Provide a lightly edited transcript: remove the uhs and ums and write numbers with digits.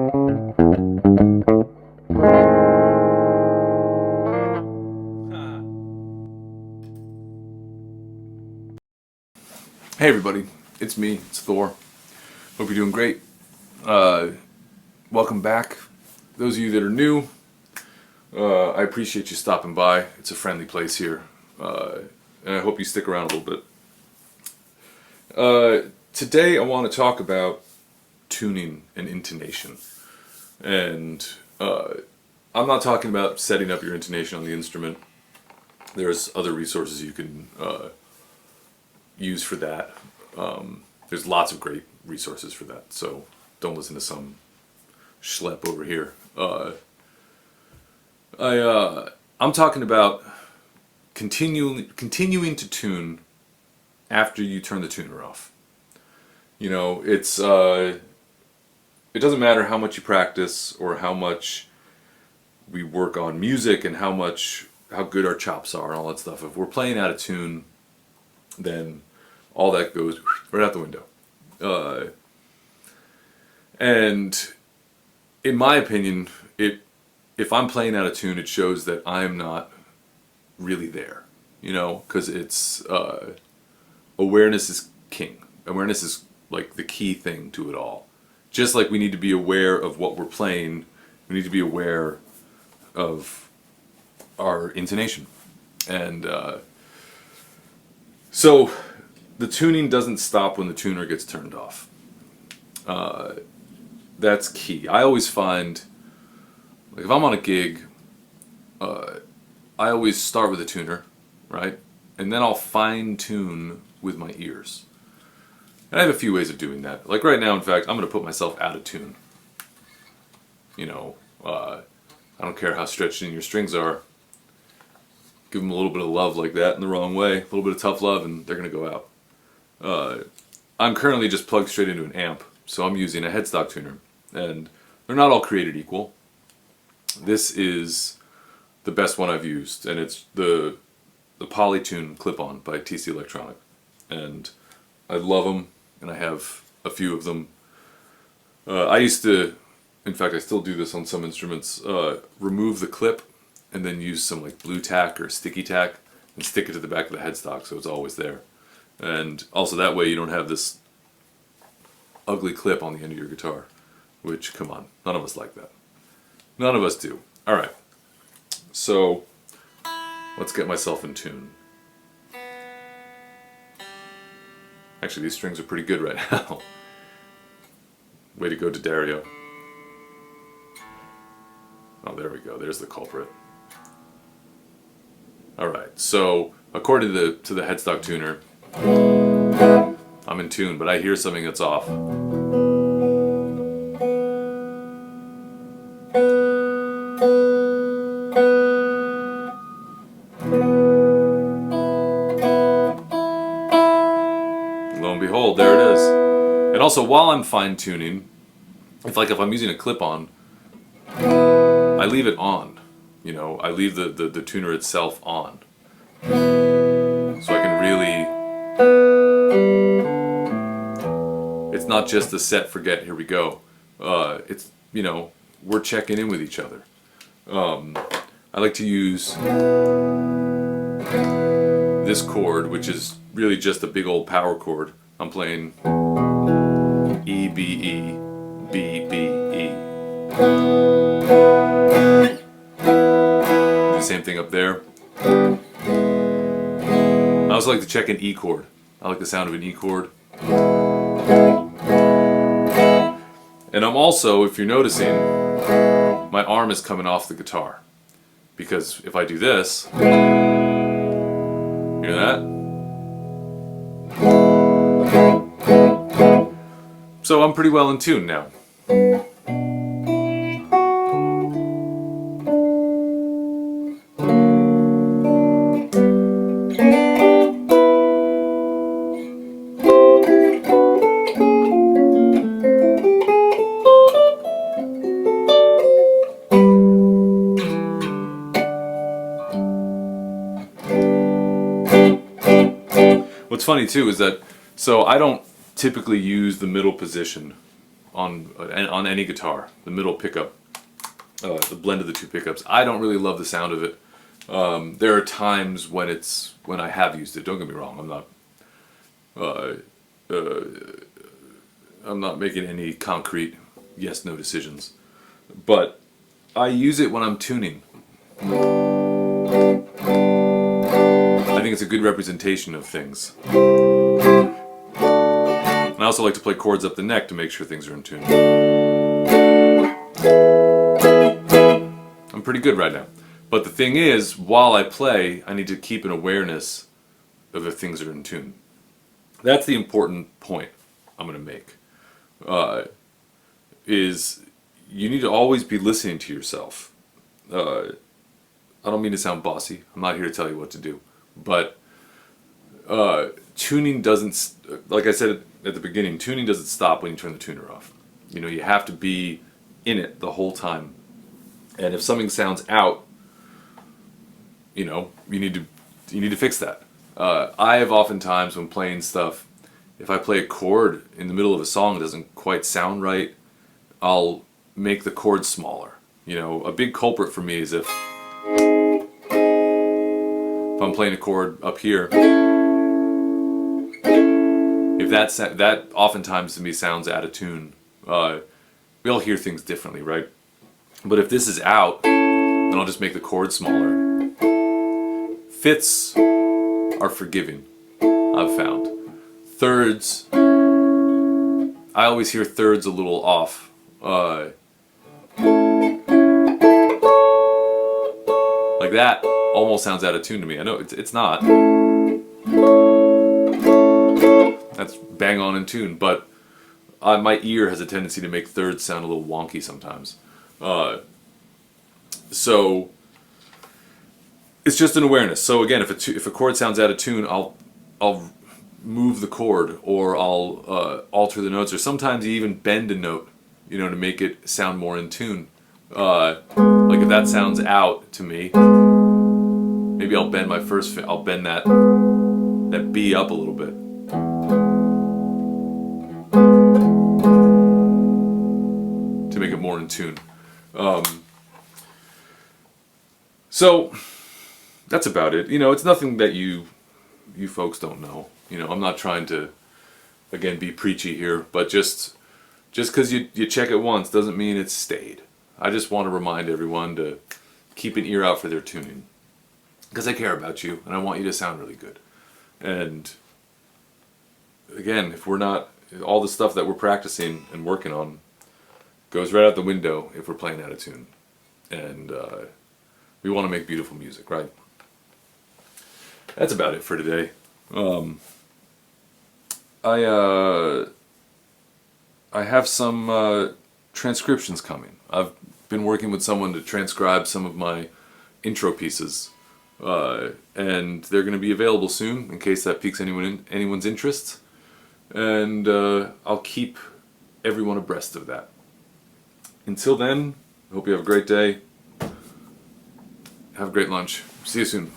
Hey everybody, it's me, it's Thor. Hope you're doing great. Welcome back. Those of you that are new, I appreciate you stopping by. It's a friendly place here, and I hope you stick around a little bit. Today I want to talk about tuning and intonation. And I'm not talking about setting up your intonation on the instrument. There's other resources you can use for that. There's lots of great resources for that, so don't listen to some schlep over here. I'm talking about continuing to tune after you turn the tuner off. You know, it doesn't matter how much you practice or how much we work on music and how good our chops are and all that stuff. If we're playing out of tune, then all that goes right out the window. And in my opinion, if I'm playing out of tune, it shows that I'm not really there, you know, because it's awareness is king. Awareness is like the key thing to it all. Just like we need to be aware of what we're playing, we need to be aware of our intonation. And so the tuning doesn't stop when the tuner gets turned off. That's key. I always find, like if I'm on a gig, I always start with a tuner, right? And then I'll fine tune with my ears. And I have a few ways of doing that. Like right now, in fact, I'm going to put myself out of tune. You know, I don't care how stretched in your strings are. Give them a little bit of love like that in the wrong way, a little bit of tough love, and they're going to go out. I'm currently just plugged straight into an amp, so I'm using a headstock tuner, and they're not all created equal. This is the best one I've used, and it's the Polytune clip-on by TC Electronic, and I love them, and I have a few of them. I used to, in fact I still do this on some instruments, remove the clip and then use some like blue tack or sticky tack and stick it to the back of the headstock so it's always there. And also that way you don't have this ugly clip on the end of your guitar, which, come on, none of us like that. None of us do. Alright, so let's get myself in tune. Actually, these strings are pretty good right now. Way to go, Dario. Oh, there we go. There's the culprit. Alright, so according to the headstock tuner, I'm in tune, but I hear something that's off. Lo and behold, there it is. And also, while I'm fine tuning, if I'm using a clip-on, I leave it on. You know, I leave the tuner itself on, so I can really. It's not just the set, forget, here we go. It's, you know, we're checking in with each other. I like to use this chord, which is really just a big old power chord. I'm playing E, B, E, B, B, E. The same thing up there. I also like to check an E chord. I like the sound of an E chord. And I'm also, if you're noticing, my arm is coming off the guitar. Because if I do this, hear that? So I'm pretty well in tune now. What's funny too is that, so I don't typically use the middle position on any guitar. The middle pickup, the blend of the two pickups. I don't really love the sound of it. There are times when I have used it. Don't get me wrong. I'm not making any concrete yes/no decisions, but I use it when I'm tuning. I think it's a good representation of things. And I also like to play chords up the neck to make sure things are in tune. I'm pretty good right now. But the thing is, while I play, I need to keep an awareness of if things are in tune. That's the important point I'm going to make. Is you need to always be listening to yourself. I don't mean to sound bossy. I'm not here to tell you what to do. But tuning doesn't, like I said at the beginning, tuning doesn't stop when you turn the tuner off. You know, you have to be in it the whole time. And if something sounds out, you know, you need to fix that. I have oftentimes when playing stuff, if I play a chord in the middle of a song that doesn't quite sound right, I'll make the chord smaller. You know, a big culprit for me is if I'm playing a chord up here, if that oftentimes to me sounds out of tune. We all hear things differently, right? But if this is out, then I'll just make the chord smaller. Fifths are forgiving, I've found. Thirds, I always hear thirds a little off. Like that almost sounds out of tune to me. I know it's not. That's bang on in tune, but my ear has a tendency to make thirds sound a little wonky sometimes. So it's just an awareness. So again, if a chord sounds out of tune, I'll move the chord, or I'll alter the notes, or sometimes even bend a note, you know, to make it sound more in tune. Like if that sounds out to me, maybe I'll bend I'll bend that B up a little bit. To make it more in tune. So that's about it. You know, it's nothing that you folks don't know. You know, I'm not trying to, again, be preachy here, but just because you check it once doesn't mean it's stayed. I just want to remind everyone to keep an ear out for their tuning, because I care about you and I want you to sound really good. And again, if we're not, all the stuff that we're practicing and working on goes right out the window if we're playing out of tune. And we want to make beautiful music, right? That's about it for today. I have some transcriptions coming. I've been working with someone to transcribe some of my intro pieces, and they're going to be available soon in case that piques anyone's interest. And I'll keep everyone abreast of that. Until then, I hope you have a great day. Have a great lunch. See you soon.